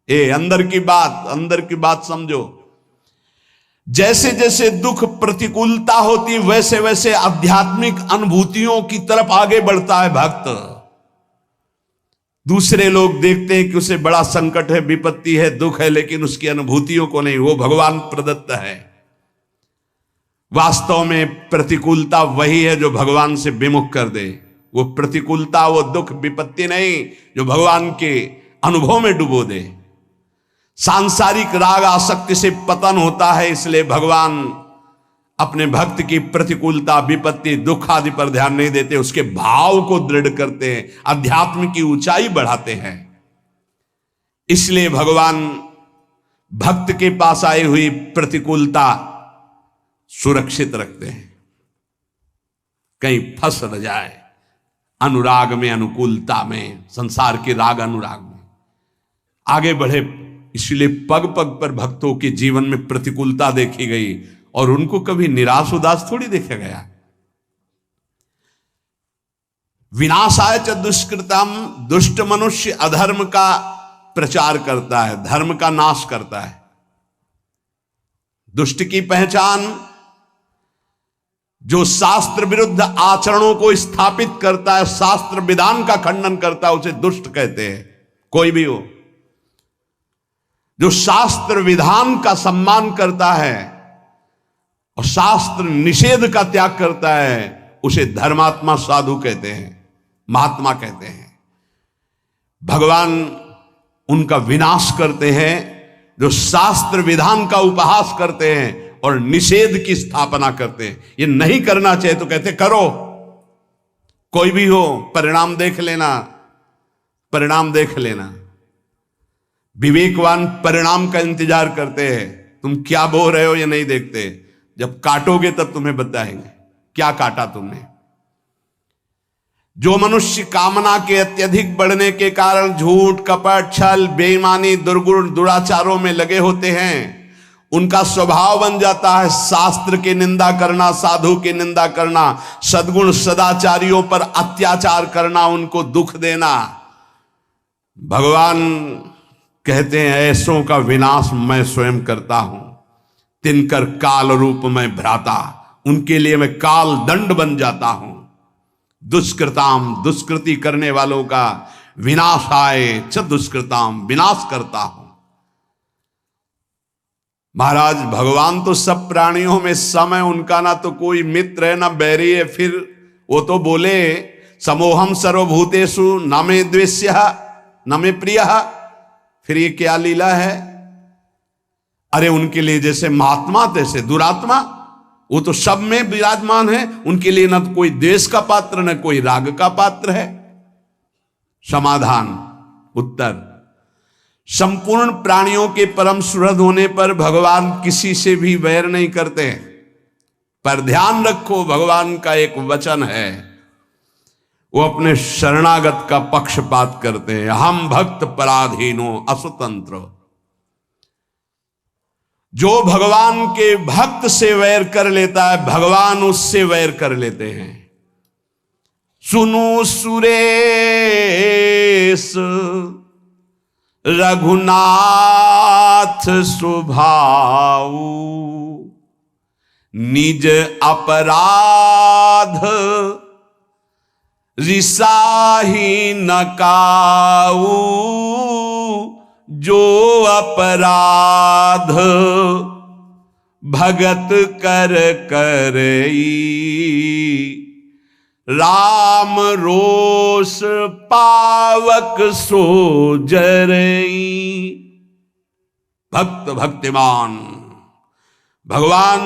अंदर की बात समझो। जैसे जैसे दुख प्रतिकूलता होती वैसे वैसे आध्यात्मिक अनुभूतियों की तरफ आगे बढ़ता है भक्त। दूसरे लोग देखते हैं कि उसे बड़ा संकट है, विपत्ति है, दुख है, लेकिन उसकी अनुभूतियों को नहीं, वो भगवान प्रदत्त है। वास्तव में प्रतिकूलता वही है जो भगवान से विमुख कर दे। वो प्रतिकूलता, वो दुख, विपत्ति नहीं जो भगवान के अनुभव में डुबो दे। सांसारिक राग आसक्ति से पतन होता है, इसलिए भगवान अपने भक्त की प्रतिकूलता, विपत्ति, दुख आदि पर ध्यान नहीं देते, उसके भाव को दृढ़ करते हैं, अध्यात्म की ऊंचाई बढ़ाते हैं। इसलिए भगवान भक्त के पास आई हुई प्रतिकूलता सुरक्षित रखते हैं, कहीं फंस न जाए अनुराग में, अनुकूलता में, संसार के राग अनुराग में आगे बढ़े। इसलिए पग पग पर भक्तों के जीवन में प्रतिकूलता देखी गई और उनको कभी निराश उदास थोड़ी देखा गया। विनाशाय च दुष्कृतम, दुष्ट मनुष्य अधर्म का प्रचार करता है, धर्म का नाश करता है। दुष्ट की पहचान जो शास्त्र विरुद्ध आचरणों को स्थापित करता है, शास्त्र विधान का खंडन करता है, उसे दुष्ट कहते हैं। कोई भी हो जो शास्त्र विधान का सम्मान करता है और शास्त्र निषेध का त्याग करता है, उसे धर्मात्मा, साधु कहते हैं, महात्मा कहते हैं। भगवान उनका विनाश करते हैं जो शास्त्र विधान का उपहास करते हैं और निषेध की स्थापना करते हैं। ये नहीं करना चाहिए तो कहते करो, कोई भी हो, परिणाम देख लेना, परिणाम देख लेना। विवेकवान परिणाम का इंतजार करते हैं, तुम क्या बो रहे हो ये नहीं देखते, जब काटोगे तब तुम्हें बताएंगे क्या काटा तुमने। जो मनुष्य कामना के अत्यधिक बढ़ने के कारण झूठ, कपट, छल, बेईमानी, दुर्गुण, दुराचारों में लगे होते हैं, उनका स्वभाव बन जाता है शास्त्र की निंदा करना, साधु की निंदा करना, सद्गुण सदाचारियों पर अत्याचार करना, उनको दुख देना। भगवान कहते हैं ऐसों का विनाश मैं स्वयं करता हूं, तिनकर काल रूप में भ्राता, उनके लिए मैं काल दंड बन जाता हूं। दुष्कृताम, दुष्कृति करने वालों का विनाशाय च दुष्कृताम, विनाश करता हूं। महाराज भगवान तो सब प्राणियों में सम है, उनका ना तो कोई मित्र है ना बैरी है। फिर वो तो बोले समोहम सर्वभूतेषु न मे द्वेष्यः न मे प्रियः, फिर ये क्या लीला है। अरे उनके लिए जैसे महात्मा तैसे दुरात्मा, वो तो सब में विराजमान है, उनके लिए न तो कोई द्वेष का पात्र न कोई राग का पात्र है। समाधान, उत्तर, संपूर्ण प्राणियों के परम सुहृद होने पर भगवान किसी से भी वैर नहीं करते हैं। पर ध्यान रखो, भगवान का एक वचन है, वो अपने शरणागत का पक्षपात करते हैं। हम भक्त पराधीनो असुतंत्र। जो भगवान के भक्त से वैर कर लेता है, भगवान उससे वैर कर लेते हैं। सुनो सुरेश रघुनाथ स्वभाव, निज अपराध रिसाही न काऊ, जो अपराध भगत कर करई, राम रोष पावक सो जरई। भक्त भक्तिमान, भगवान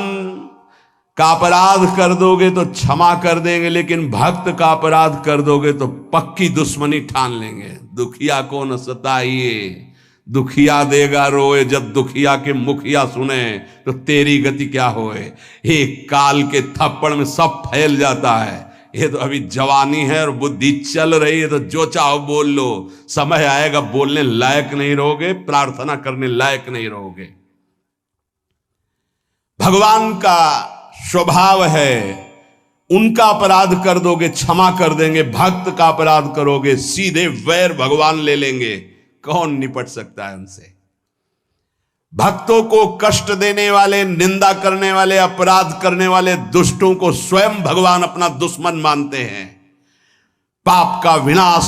का अपराध कर दोगे तो क्षमा कर देंगे, लेकिन भक्त का अपराध कर दोगे तो पक्की दुश्मनी ठान लेंगे। दुखिया को न सताइए, दुखिया देगा रोए, जब दुखिया के मुखिया सुने तो तेरी गति क्या होए। एक काल के थप्पड़ में सब फैल जाता है। ये तो अभी जवानी है और बुद्धि चल रही है, तो जो चाहो बोल लो, समय आएगा बोलने लायक नहीं रहोगे, प्रार्थना करने लायक नहीं रहोगे। भगवान का स्वभाव है, उनका अपराध कर दोगे क्षमा कर देंगे, भक्त का अपराध करोगे सीधे वैर भगवान ले लेंगे। कौन निपट सकता है उनसे। भक्तों को कष्ट देने वाले, निंदा करने वाले, अपराध करने वाले दुष्टों को स्वयं भगवान अपना दुश्मन मानते हैं। पाप का विनाश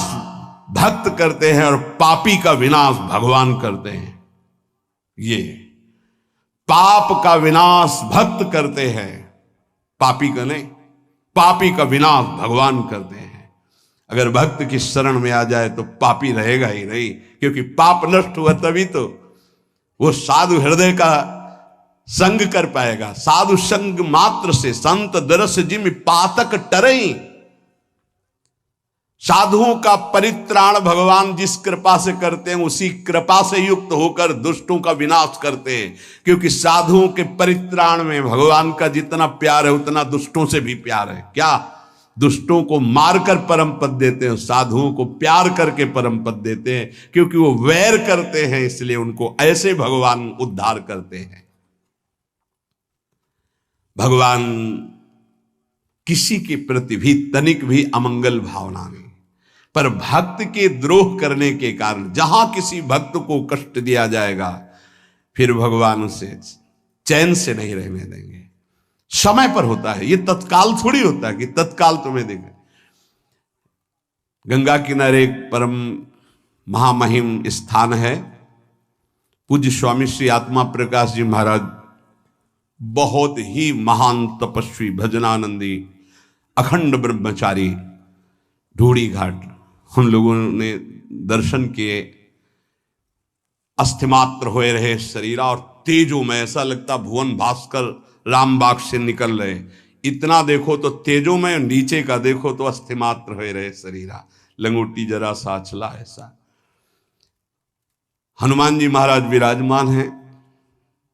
भक्त करते हैं और पापी का विनाश भगवान करते हैं। ये पाप का विनाश भक्त करते हैं, पापी का नहीं। पापी का विनाश भगवान करते हैं। अगर भक्त की शरण में आ जाए तो पापी रहेगा ही नहीं, क्योंकि पाप नष्ट हुआ तभी तो वो साधु हृदय का संग कर पाएगा। साधु संग मात्र से संत दरस जिम पातक टरई। साधुओं का परित्राण भगवान जिस कृपा से करते हैं, उसी कृपा से युक्त होकर दुष्टों का विनाश करते हैं। क्योंकि साधुओं के परित्राण में भगवान का जितना प्यार है उतना दुष्टों से भी प्यार है। क्या? दुष्टों को मारकर परम पद देते हैं, साधुओं को प्यार करके परम पद देते हैं। क्योंकि वो वैर करते हैं, इसलिए उनको ऐसे भगवान उद्धार करते हैं। भगवान किसी के प्रति भी तनिक भी अमंगल भावना नहीं, पर भक्त के द्रोह करने के कारण जहां किसी भक्त को कष्ट दिया जाएगा, फिर भगवान उसे चैन से नहीं रहने देंगे। समय पर होता है, ये तत्काल थोड़ी होता है कि तत्काल तुम्हें देगा। गंगा किनारे एक परम महामहिम स्थान है, पूज्य स्वामी श्री आत्मा प्रकाश जी महाराज, बहुत ही महान तपस्वी, भजनानंदी, अखंड ब्रह्मचारी, ढूढ़ी घाट। हम लोगों ने दर्शन किए। अस्थिमात्र होए रहे शरीरा और तेजो में, ऐसा लगता भुवन भास्कर रामबाग से निकल रहे। इतना देखो तो तेजो में, नीचे का देखो तो अस्थिमात्र होए रहे शरीरा, लंगोटी जरा सा चला ऐसा। हनुमान जी महाराज विराजमान हैं।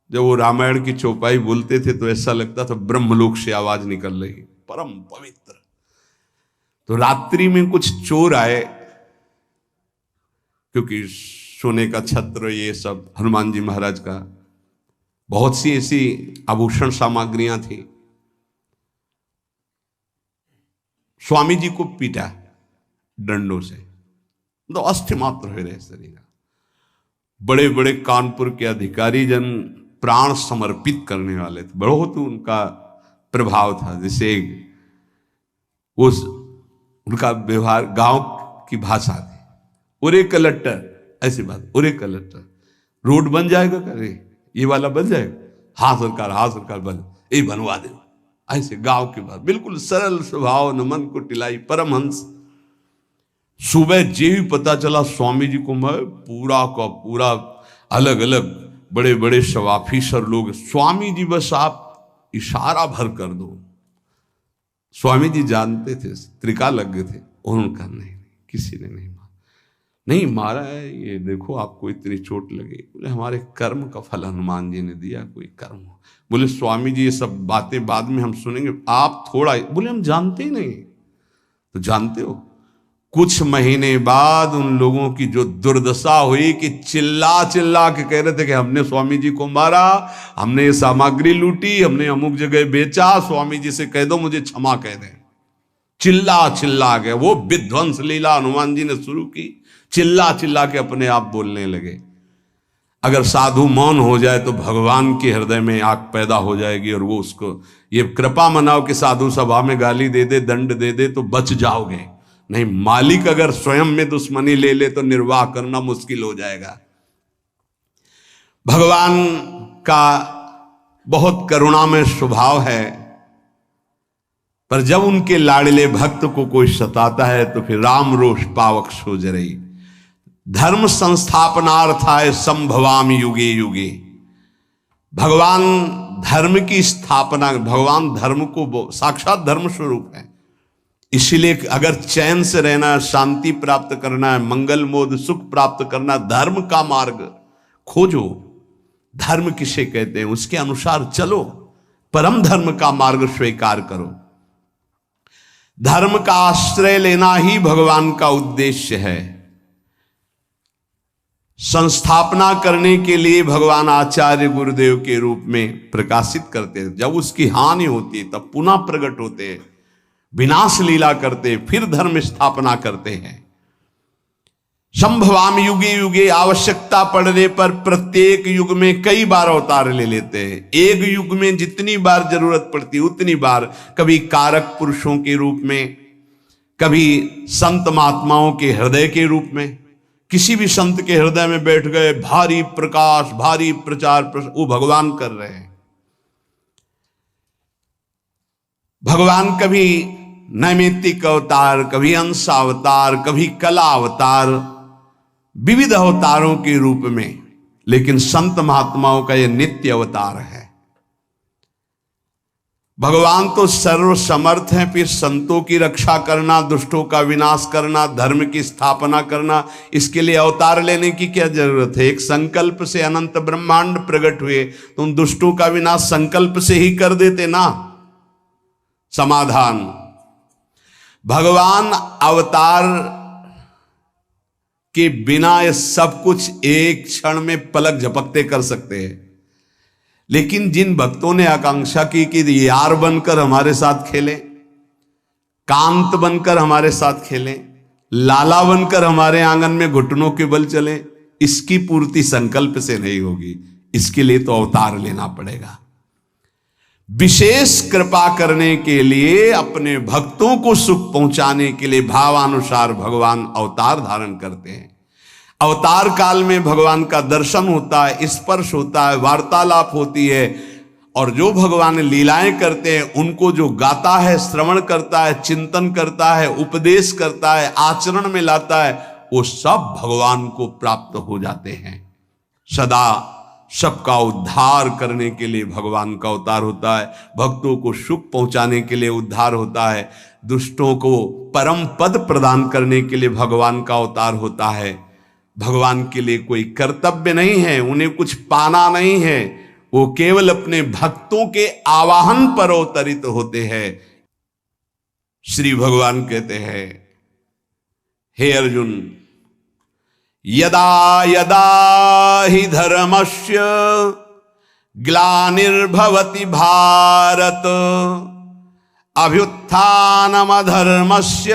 जब वो रामायण की चौपाई बोलते थे तो ऐसा लगता था ब्रह्मलोक से आवाज निकल रही, परम पवित्र। तो रात्रि में कुछ चोर आए, क्योंकि सोने का छत्र ये सब हनुमान जी महाराज का, बहुत सी ऐसी आभूषण सामग्रियां थी। स्वामी जी को पीटा डंडों से, तो अस्थि मात्र हो रहे शरीर। बड़े बड़े कानपुर के अधिकारी जन प्राण समर्पित करने वाले थे, बहुत उनका प्रभाव था। जैसे उस उनका व्यवहार गांव की भाषा थी, उरे कलेक्टर, ऐसी बात, उरे कलेक्टर, रोड बन जाएगा, करे ये वाला बन जाएगा, हाँ सरकार बन, ये बनवा दे, ऐसे गांव की बात, बिल्कुल सरल स्वभाव, न मन को टिलाई, परमहंस। सुबह जे ही पता चला स्वामी जी को, मैं पूरा का पूरा अलग अलग बड़े बड़े सब ऑफिसर लोग, स्वामी जी बस आप इशारा भर कर दो। स्वामी जी जानते थे, त्रिका लग गए थे, उनका नहीं, किसी ने नहीं मारा है, ये देखो आपको इतनी चोट लगी। बोले हमारे कर्म का फल हनुमान जी ने दिया, कोई कर्म। बोले स्वामी जी ये सब बातें बाद में हम सुनेंगे, आप थोड़ा। बोले हम जानते ही नहीं। तो जानते हो, कुछ महीने बाद उन लोगों की जो दुर्दशा हुई कि चिल्ला चिल्ला के कह रहे थे कि हमने स्वामी जी को मारा, हमने ये सामग्री लूटी, हमने अमुक जगह बेचा, स्वामी जी से कह दो मुझे क्षमा कह दें। चिल्ला चिल्ला के वो विध्वंस लीला हनुमान जी ने शुरू की, चिल्ला चिल्ला के अपने आप बोलने लगे। अगर साधु मौन हो जाए तो भगवान के हृदय में आग पैदा हो जाएगी, और वो उसको ये कृपा मनाओ कि साधु सभा में गाली दे दे, दंड दे दे तो बच जाओगे। नहीं, मालिक अगर स्वयं में दुश्मनी ले ले तो निर्वाह करना मुश्किल हो जाएगा। भगवान का बहुत करुणामय स्वभाव है, पर जब उनके लाडले भक्त को कोई सताता है तो फिर राम रोष पावक सो जरई। धर्म संस्थापनार्थाय संभवामि युगे युगे। भगवान धर्म की स्थापना, भगवान धर्म को साक्षात धर्म स्वरूप है। इसीलिए अगर चैन से रहना, शांति प्राप्त करना है, मंगल मोद सुख प्राप्त करना, धर्म का मार्ग खोजो। धर्म किसे कहते हैं, उसके अनुसार चलो, परम धर्म का मार्ग स्वीकार करो। धर्म का आश्रय लेना ही भगवान का उद्देश्य है। संस्थापना करने के लिए भगवान आचार्य गुरुदेव के रूप में प्रकाशित करते हैं। जब उसकी हानि होती है तब पुनः प्रकट होते हैं, विनाश लीला करते, फिर धर्म स्थापना करते हैं। संभवाम युगे युगे, आवश्यकता पड़ने पर प्रत्येक युग में कई बार अवतार ले लेते हैं। एक युग में जितनी बार जरूरत पड़ती उतनी बार, कभी कारक पुरुषों के रूप में, कभी संत महात्माओं के हृदय के रूप में। किसी भी संत के हृदय में बैठ गए, भारी प्रकाश, भारी प्रचार, वो भगवान कर रहे हैं। भगवान कभी नैमित्तिक अवतार, कभी अंश अवतार, कभी कला अवतार, विविध अवतारों के रूप में, लेकिन संत महात्माओं का यह नित्य अवतार है। भगवान तो सर्व समर्थ हैं, फिर संतों की रक्षा करना, दुष्टों का विनाश करना, धर्म की स्थापना करना, इसके लिए अवतार लेने की क्या जरूरत है? एक संकल्प से अनंत ब्रह्मांड प्रकट हुए, तो उन दुष्टों का विनाश संकल्प से ही कर देते ना। समाधान, भगवान अवतार के बिना ये सब कुछ एक क्षण में पलक झपकते कर सकते हैं, लेकिन जिन भक्तों ने आकांक्षा की कि यार बनकर हमारे साथ खेलें, कांत बनकर हमारे साथ खेलें, लाला बनकर हमारे आंगन में घुटनों के बल चलें, इसकी पूर्ति संकल्प से नहीं होगी। इसके लिए तो अवतार लेना पड़ेगा। विशेष कृपा करने के लिए, अपने भक्तों को सुख पहुंचाने के लिए भावानुसार भगवान अवतार धारण करते हैं। अवतार काल में भगवान का दर्शन होता है, स्पर्श होता है, वार्तालाप होती है, और जो भगवान लीलाएं करते हैं उनको जो गाता है, श्रवण करता है, चिंतन करता है, उपदेश करता है, आचरण में लाता है, वो सब भगवान को प्राप्त हो जाते हैं। सदा सबका उद्धार करने के लिए भगवान का अवतार होता है, भक्तों को सुख पहुंचाने के लिए उद्धार होता है, दुष्टों को परम पद प्रदान करने के लिए भगवान का अवतार होता है। भगवान के लिए कोई कर्तव्य नहीं है, उन्हें कुछ पाना नहीं है, वो केवल अपने भक्तों के आवाहन पर अवतरित होते हैं। श्री भगवान कहते हैं, हे अर्जुन, यदा यदा हि धर्मस्य ग्लानिर्भवति भारत, अभ्युत्थानमधर्मस्य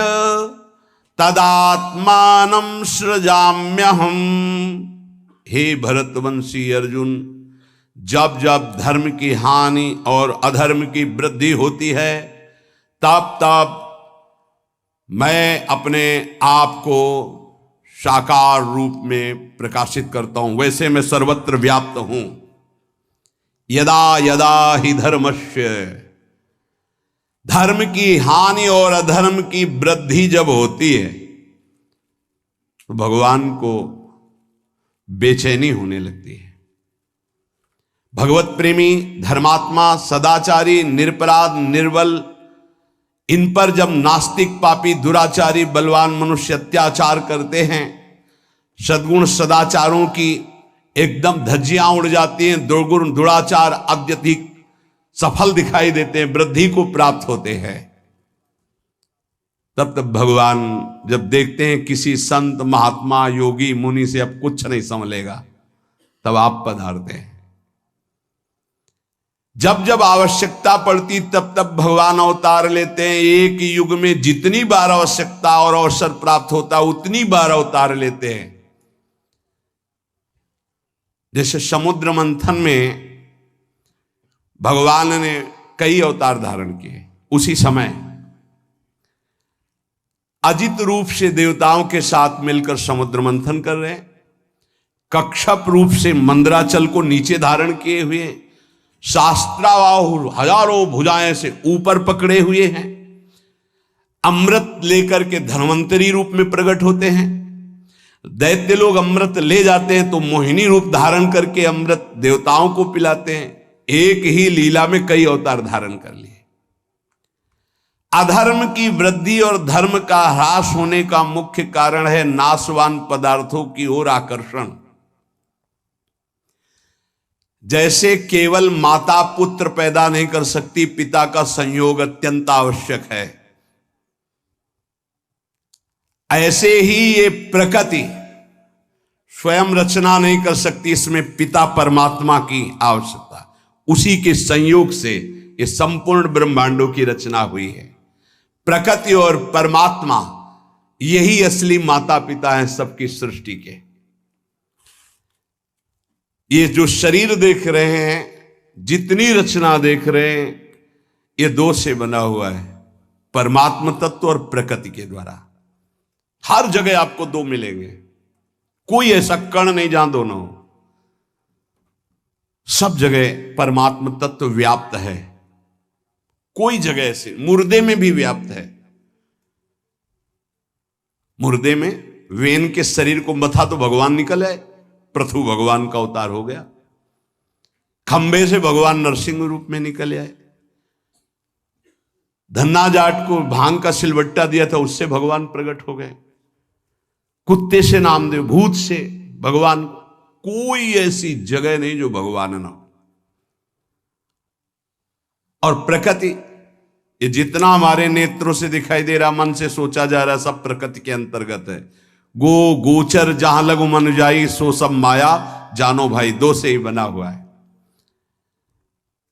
तदात्मानं सृजाम्यहम्। हे भरतवंशी अर्जुन, जब जब धर्म की हानि और अधर्म की वृद्धि होती है, तब तब मैं अपने आप को साकार रूप में प्रकाशित करता हूं। वैसे मैं सर्वत्र व्याप्त हूं। यदा यदा हि धर्मस्य, धर्म की हानि और अधर्म की वृद्धि जब होती है, तो भगवान को बेचैनी होने लगती है। भगवत प्रेमी, धर्मात्मा, सदाचारी, निरपराध, निर्बल, इन पर जब नास्तिक, पापी, दुराचारी, बलवान मनुष्य अत्याचार करते हैं, सद्गुण सदाचारों की एकदम धज्जियां उड़ जाती हैं, दुर्गुण दुराचार अत्यधिक सफल दिखाई देते हैं, वृद्धि को प्राप्त होते हैं, तब तब भगवान जब देखते हैं किसी संत, महात्मा, योगी, मुनि से अब कुछ नहीं संभलेगा, तब आप पधारते हैं। जब जब आवश्यकता पड़ती तब तब भगवान अवतार लेते हैं। एक युग में जितनी बार आवश्यकता और अवसर प्राप्त होता उतनी बार अवतार लेते हैं। जैसे समुद्र मंथन में भगवान ने कई अवतार धारण किए, उसी समय अजित रूप से देवताओं के साथ मिलकर समुद्र मंथन कर रहे हैं, कक्षप रूप से मंदराचल को नीचे धारण किए हुए, शास्त्राबाहु हजारों भुजाएं से ऊपर पकड़े हुए हैं, अमृत लेकर के धन्वंतरी रूप में प्रकट होते हैं। दैत्य लोग अमृत ले जाते हैं तो मोहिनी रूप धारण करके अमृत देवताओं को पिलाते हैं। एक ही लीला में कई अवतार धारण कर लिए। अधर्म की वृद्धि और धर्म का ह्रास होने का मुख्य कारण है नाशवान पदार्थों की ओर आकर्षण। जैसे केवल माता पुत्र पैदा नहीं कर सकती, पिता का संयोग अत्यंत आवश्यक है, ऐसे ही ये प्रकृति स्वयं रचना नहीं कर सकती, इसमें पिता परमात्मा की आवश्यकता, उसी के संयोग से ये संपूर्ण ब्रह्मांडों की रचना हुई है। प्रकृति और परमात्मा यही असली माता पिता हैं सबकी सृष्टि के। ये जो शरीर देख रहे हैं, जितनी रचना देख रहे हैं, ये दो से बना हुआ है, परमात्म तत्व और प्रकृति के द्वारा। हर जगह आपको दो मिलेंगे, कोई ऐसा कण नहीं जहां दोनों हो। सब जगह परमात्म तत्व व्याप्त है, कोई जगह ऐसे, मुर्दे में भी व्याप्त है। मुर्दे में वेन के शरीर को मथा तो भगवान निकल आए, पृथु भगवान का अवतार हो गया। खंबे से भगवान नरसिंह रूप में निकल आए। धन्ना जाट को भांग का सिलवट्टा दिया था, उससे भगवान प्रकट हो गए। कुत्ते से नामदेव, भूत से भगवान, कोई ऐसी जगह नहीं जो भगवान ना हो। और प्रकृति, ये जितना हमारे नेत्रों से दिखाई दे रहा, मन से सोचा जा रहा, सब प्रकृति के अंतर्गत है। गो गोचर जहां लगु मन जाई, सो सब माया जानो भाई, दो से ही बना हुआ है।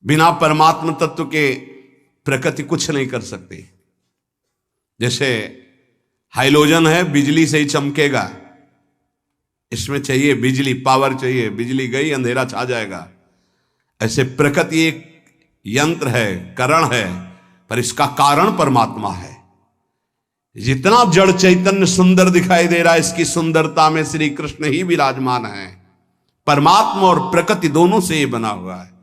बिना परमात्म तत्व के प्रकृति कुछ नहीं कर सकती। जैसे हाइलोजन है, बिजली से ही चमकेगा, इसमें चाहिए बिजली, पावर चाहिए, बिजली गई अंधेरा छा जाएगा। ऐसे प्रकृति एक यंत्र है, करण है, पर इसका कारण परमात्मा है। जितना जड़ चैतन्य सुंदर दिखाई दे रहा है, इसकी सुंदरता में श्री कृष्ण ही विराजमान है। परमात्मा और प्रकृति दोनों से ये बना हुआ है।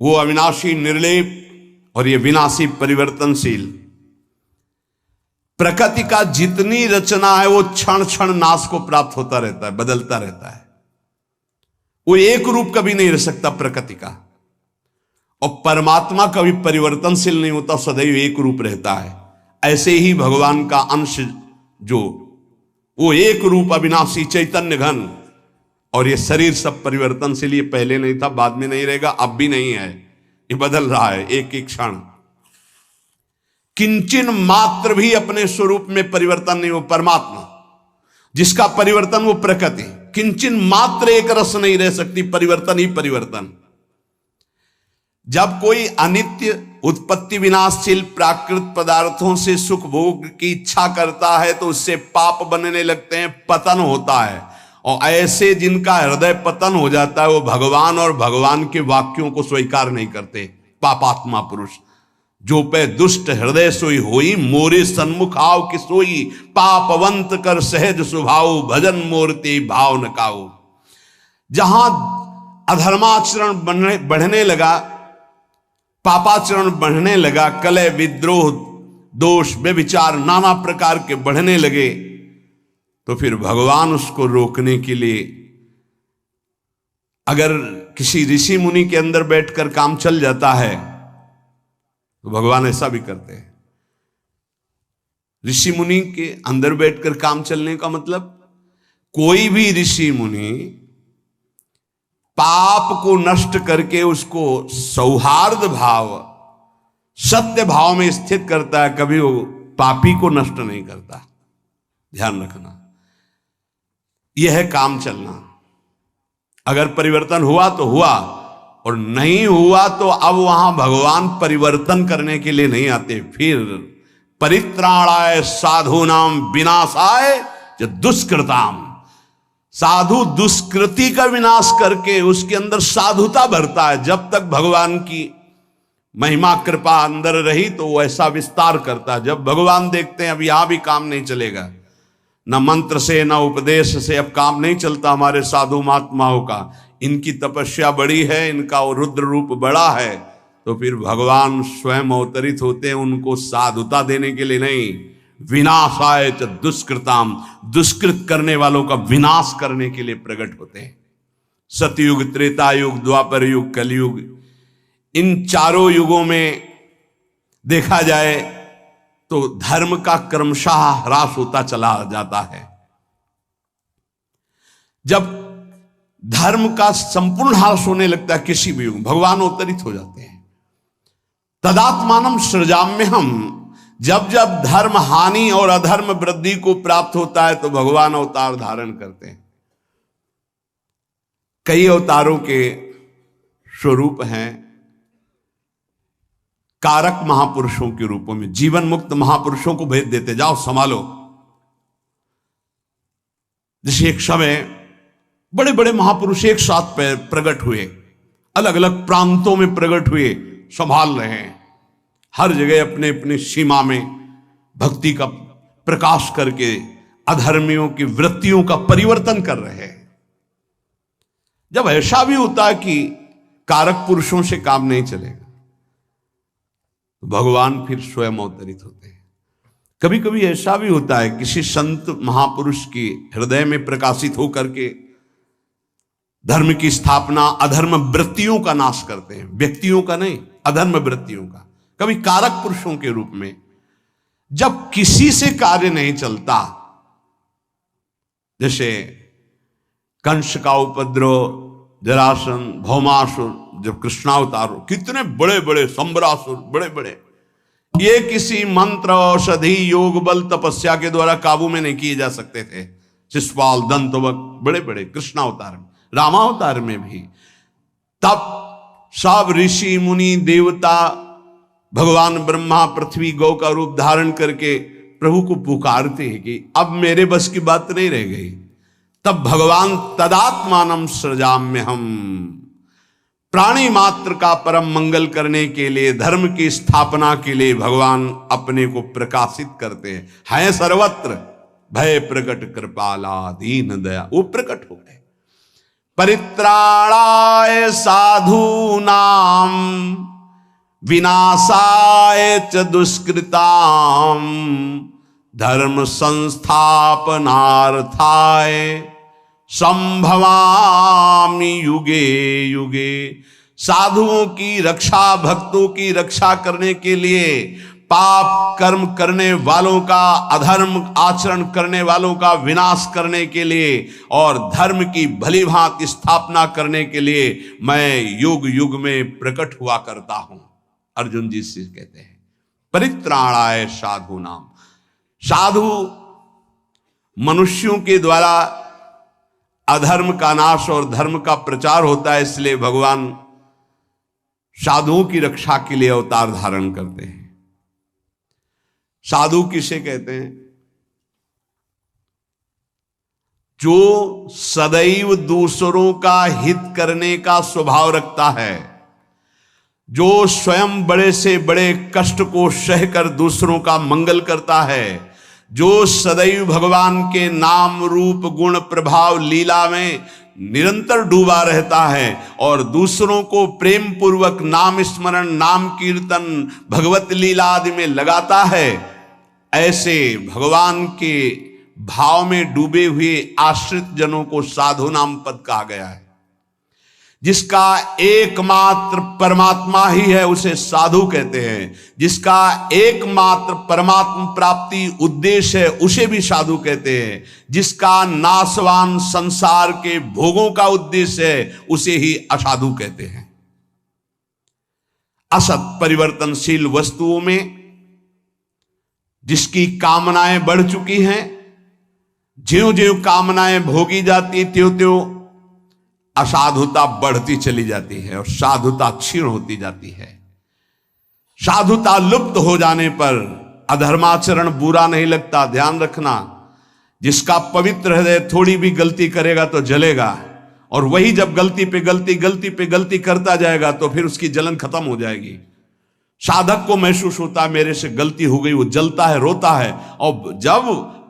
वो अविनाशी निर्लेप और ये विनाशी परिवर्तनशील। प्रकृति का जितनी रचना है वो क्षण क्षण नाश को प्राप्त होता रहता है, बदलता रहता है। वो एक रूप कभी नहीं रह सकता प्रकृति का। और परमात्मा कभी परिवर्तनशील नहीं होता, सदैव एक रूप रहता है। ऐसे ही भगवान का अंश जो, वो एक रूप अविनाशी चैतन्य घन। और ये शरीर सब परिवर्तनशील, ये पहले नहीं था, बाद में नहीं रहेगा, अब भी नहीं है, ये बदल रहा है एक एक क्षण। किंचन मात्र भी अपने स्वरूप में परिवर्तन नहीं हो परमात्मा, जिसका परिवर्तन वो प्रकृति। किंचन मात्र एक रस नहीं रह सकती, परिवर्तन ही परिवर्तन। जब कोई अनित्य उत्पत्ति विनाशशील प्राकृत पदार्थों से सुख भोग की इच्छा करता है तो उससे पाप बनने लगते हैं, पतन होता है। और ऐसे जिनका हृदय पतन हो जाता है, वो भगवान और भगवान के वाक्यों को स्वीकार नहीं करते, पापात्मा पुरुष। जो पे दुष्ट हृदय सोई होई, मोरे सन्मुख आव कि सोई, पापवंत कर सहज स्वभाव, भजन मूर्ति भाव न काऊ। जहां अधर्माचरण बढ़ने लगा, पापाचरण बढ़ने लगा, कलह विद्रोह दोष व्यभिचार नाना प्रकार के बढ़ने लगे, तो फिर भगवान उसको रोकने के लिए, अगर किसी ऋषि मुनि के अंदर बैठकर काम चल जाता है तो भगवान ऐसा भी करते हैं। ऋषि मुनि के अंदर बैठकर काम चलने का मतलब, कोई भी ऋषि मुनि पाप को नष्ट करके उसको सौहार्द भाव, सत्य भाव में स्थित करता है, कभी वो पापी को नष्ट नहीं करता। ध्यान रखना, यह है काम चलना। अगर परिवर्तन हुआ तो हुआ, और नहीं हुआ तो अब वहां भगवान परिवर्तन करने के लिए नहीं आते। फिर परित्राणाय साधूनाम विनाशाय च दुष्कृताम। साधु दुष्कृति का विनाश करके उसके अंदर साधुता भरता है। जब तक भगवान की महिमा कृपा अंदर रही तो वो ऐसा विस्तार करता है। जब भगवान देखते हैं अब यहां भी काम नहीं चलेगा, न मंत्र से न उपदेश से अब काम नहीं चलता हमारे साधु महात्माओं का, इनकी तपस्या बड़ी है, इनका रुद्र रूप बड़ा है, तो फिर भगवान स्वयं अवतरित होते हैं उनको साधुता देने के लिए नहीं, विनाशाय च दुष्कृताम, दुष्कृत करने वालों का विनाश करने के लिए प्रकट होते हैं। सतयुग, त्रेता युग, द्वापर युग, कलयुग, इन चारों युगों में देखा जाए तो धर्म का क्रमशः ह्रास होता चला जाता है। जब धर्म का संपूर्ण ह्रास होने लगता है किसी भी युग, भगवान अवतरित हो जाते हैं। तदात्मानम सृजाम्यहम, जब जब धर्म हानि और अधर्म वृद्धि को प्राप्त होता है तो भगवान अवतार धारण करते हैं। कई अवतारों के स्वरूप हैं कारक महापुरुषों के रूपों में। जीवन मुक्त महापुरुषों को भेज देते, जाओ संभालो, जैसे एक समय बड़े बड़े महापुरुष एक साथ प्रकट हुए, अलग अलग प्रांतों में प्रकट हुए, संभाल रहे हैं हर जगह अपने अपने सीमा में भक्ति का प्रकाश करके अधर्मियों की वृत्तियों का परिवर्तन कर रहे हैं। जब ऐसा भी होता है कि कारक पुरुषों से काम नहीं चलेगा तो भगवान फिर स्वयं अवतरित होते हैं। कभी कभी ऐसा भी होता है किसी संत महापुरुष के हृदय में प्रकाशित होकर के धर्म की स्थापना, अधर्म वृत्तियों का नाश करते हैं, व्यक्तियों का नहीं, अधर्म वृत्तियों का, कभी कारक पुरुषों के रूप में। जब किसी से कार्य नहीं चलता, जैसे कंस का उपद्रव, जरासन, भौमासुर, जब कृष्णावतार, कितने बड़े बड़े संबरासुर, बड़े बड़े, ये किसी मंत्र, औषधि, योग बल, तपस्या के द्वारा काबू में नहीं किए जा सकते थे। शिशुपाल, दंतवक, बड़े बड़े कृष्णावतार में, रामावतार में भी। तब सब ऋषि मुनि देवता, भगवान ब्रह्मा पृथ्वी गौ का रूप धारण करके प्रभु को पुकारते हैं कि अब मेरे बस की बात नहीं रह गई। तब भगवान तदात्मानम सृजाम्य हम, प्राणी मात्र का परम मंगल करने के लिए, धर्म की स्थापना के लिए भगवान अपने को प्रकाशित करते हैं सर्वत्र। भय प्रकट कृपाला दीन दया, वो प्रकट हो गए। परित्राणाय साधूनाम विनाशाय च दुष्कृताम धर्म संस्थापनार्थाय संभवामि युगे युगे। साधुओं की रक्षा, भक्तों की रक्षा करने के लिए, पाप कर्म करने वालों का, अधर्म आचरण करने वालों का विनाश करने के लिए और धर्म की भली भांति स्थापना करने के लिए मैं युग युग में प्रकट हुआ करता हूं। अर्जुन जी से कहते हैं परित्राणाय साधु नाम। साधु मनुष्यों के द्वारा अधर्म का नाश और धर्म का प्रचार होता है, इसलिए भगवान साधुओं की रक्षा के लिए अवतार धारण करते हैं। साधु किसे कहते हैं? जो सदैव दूसरों का हित करने का स्वभाव रखता है, जो स्वयं बड़े से बड़े कष्ट को सहकर दूसरों का मंगल करता है, जो सदैव भगवान के नाम रूप गुण प्रभाव लीला में निरंतर डूबा रहता है और दूसरों को प्रेम पूर्वक नाम स्मरण, नाम कीर्तन, भगवत लीला आदि में लगाता है, ऐसे भगवान के भाव में डूबे हुए आश्रित जनों को साधु नाम पद कहा गया है। जिसका एकमात्र परमात्मा ही है उसे साधु कहते हैं। जिसका एकमात्र परमात्मा प्राप्ति उद्देश्य है उसे भी साधु कहते हैं। जिसका नाशवान संसार के भोगों का उद्देश्य है उसे ही असाधु कहते हैं। असत परिवर्तनशील वस्तुओं में जिसकी कामनाएं बढ़ चुकी हैं, ज्यों ज्यों कामनाएं भोगी जाती त्यों त्यों असाधुता बढ़ती चली जाती है और साधुता क्षीण होती जाती है। साधुता लुप्त हो जाने पर अधर्माचरण बुरा नहीं लगता। ध्यान रखना, जिसका पवित्र हृदय थोड़ी भी गलती करेगा तो जलेगा, और वही जब गलती पे गलती करता जाएगा तो फिर उसकी जलन खत्म हो जाएगी। साधक को महसूस होता है मेरे से गलती हो गई, वो जलता है, रोता है, और जब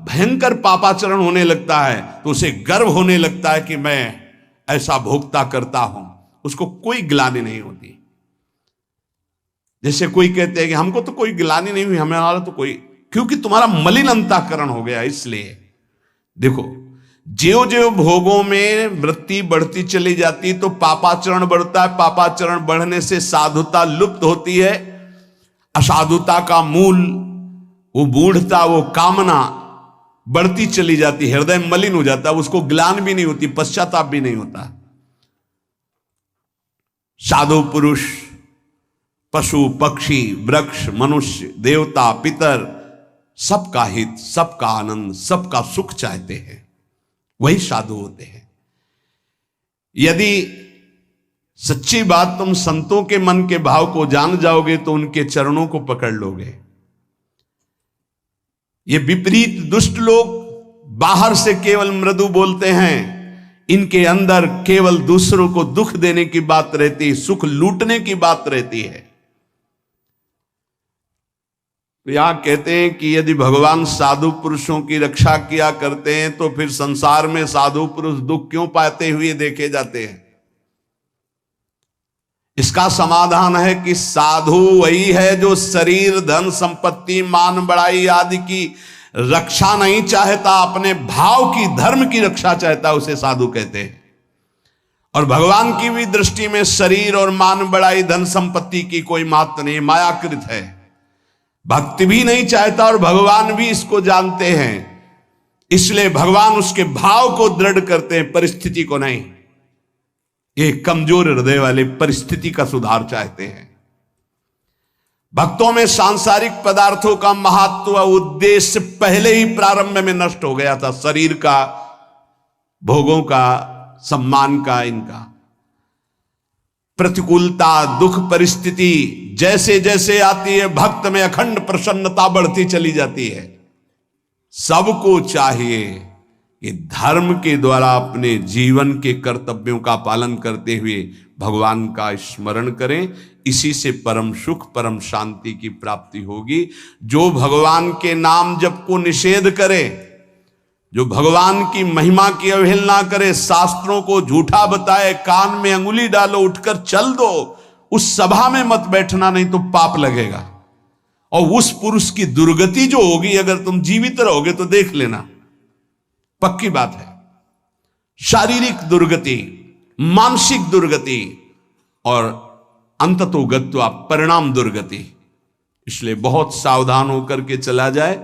भयंकर पापाचरण होने लगता है तो उसे गर्व होने लगता है कि मैं ऐसा भोगता करता हूं। उसको कोई ग्लानि नहीं होती। जैसे कोई कहते हैं कि हमको तो कोई ग्लानि नहीं हुई, हमारा तो कोई, क्योंकि तुम्हारा मलिन अंतःकरण हो गया। इसलिए देखो, ज्यों ज्यों भोगों में वृत्ति बढ़ती चली जाती तो पापाचरण बढ़ता है। पापाचरण बढ़ने से साधुता लुप्त होती है। असाधुता का मूल, वो मूढ़ता, वो कामना बढ़ती चली जाती, हृदय मलिन हो जाता है, उसको ग्लानि भी नहीं होती, पश्चाताप भी नहीं होता। साधु पुरुष पशु पक्षी वृक्ष मनुष्य देवता पितर सबका हित, सबका आनंद, सबका सुख चाहते हैं, वही साधु होते हैं। यदि सच्ची बात तुम संतों के मन के भाव को जान जाओगे तो उनके चरणों को पकड़ लोगे। ये विपरीत दुष्ट लोग बाहर से केवल मृदु बोलते हैं, इनके अंदर केवल दूसरों को दुख देने की बात रहती है, सुख लूटने की बात रहती है। तो यहां कहते हैं कि यदि भगवान साधु पुरुषों की रक्षा किया करते हैं तो फिर संसार में साधु पुरुष दुख क्यों पाते हुए देखे जाते हैं? इसका समाधान है कि साधु वही है जो शरीर, धन, संपत्ति, मान बढ़ाई आदि की रक्षा नहीं चाहता, अपने भाव की, धर्म की रक्षा चाहता, उसे साधु कहते हैं। और भगवान की भी दृष्टि में शरीर और मान बढ़ाई, धन संपत्ति की कोई महत्व नहीं, मायाकृत है। भक्ति भी नहीं चाहता और भगवान भी इसको जानते हैं, इसलिए भगवान उसके भाव को दृढ़ करते हैं, परिस्थिति को नहीं। ये कमजोर हृदय वाले परिस्थिति का सुधार चाहते हैं। भक्तों में सांसारिक पदार्थों का महत्व, उद्देश्य पहले ही प्रारंभ में नष्ट हो गया था, शरीर का, भोगों का, सम्मान का, इनका। प्रतिकूलता, दुख, परिस्थिति जैसे जैसे आती है, भक्त में अखंड प्रसन्नता बढ़ती चली जाती है। सबको चाहिए कि धर्म के द्वारा अपने जीवन के कर्तव्यों का पालन करते हुए भगवान का स्मरण करें, इसी से परम सुख, परम शांति की प्राप्ति होगी। जो भगवान के नाम जप को निषेध करे, जो भगवान की महिमा की अवहेलना करे, शास्त्रों को झूठा बताए, कान में अंगुली डालो, उठकर चल दो, उस सभा में मत बैठना, नहीं तो पाप लगेगा। और उस पुरुष की दुर्गति जो होगी, अगर तुम जीवित रहोगे तो देख लेना, पक्की बात है। शारीरिक दुर्गति, मानसिक दुर्गति और अंततोगत्वा परिणाम दुर्गति। इसलिए बहुत सावधान होकर के चला जाए,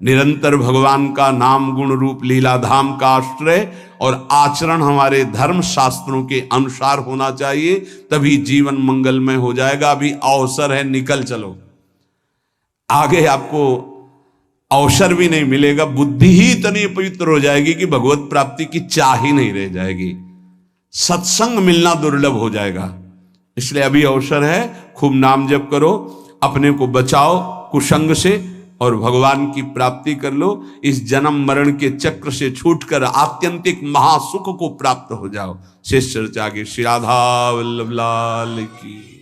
निरंतर भगवान का नाम, गुण रूप लीला धाम का आश्रय और आचरण हमारे धर्म शास्त्रों के अनुसार होना चाहिए, तभी जीवन मंगलमय हो जाएगा। अभी अवसर है, निकल चलो, आगे आपको अवसर भी नहीं मिलेगा, बुद्धि ही इतनी पवित्र हो जाएगी कि भगवत प्राप्ति की चाह ही नहीं रह जाएगी, सत्संग मिलना दुर्लभ हो जाएगा। इसलिए अभी अवसर है, खूब नाम जप करो, अपने को बचाओ कुसंग से और भगवान की प्राप्ति कर लो। इस जन्म मरण के चक्र से छूटकर आत्यंतिक महासुख को प्राप्त हो जाओ। शेष चर्चा के श्री राधा वल्लभ लाल की।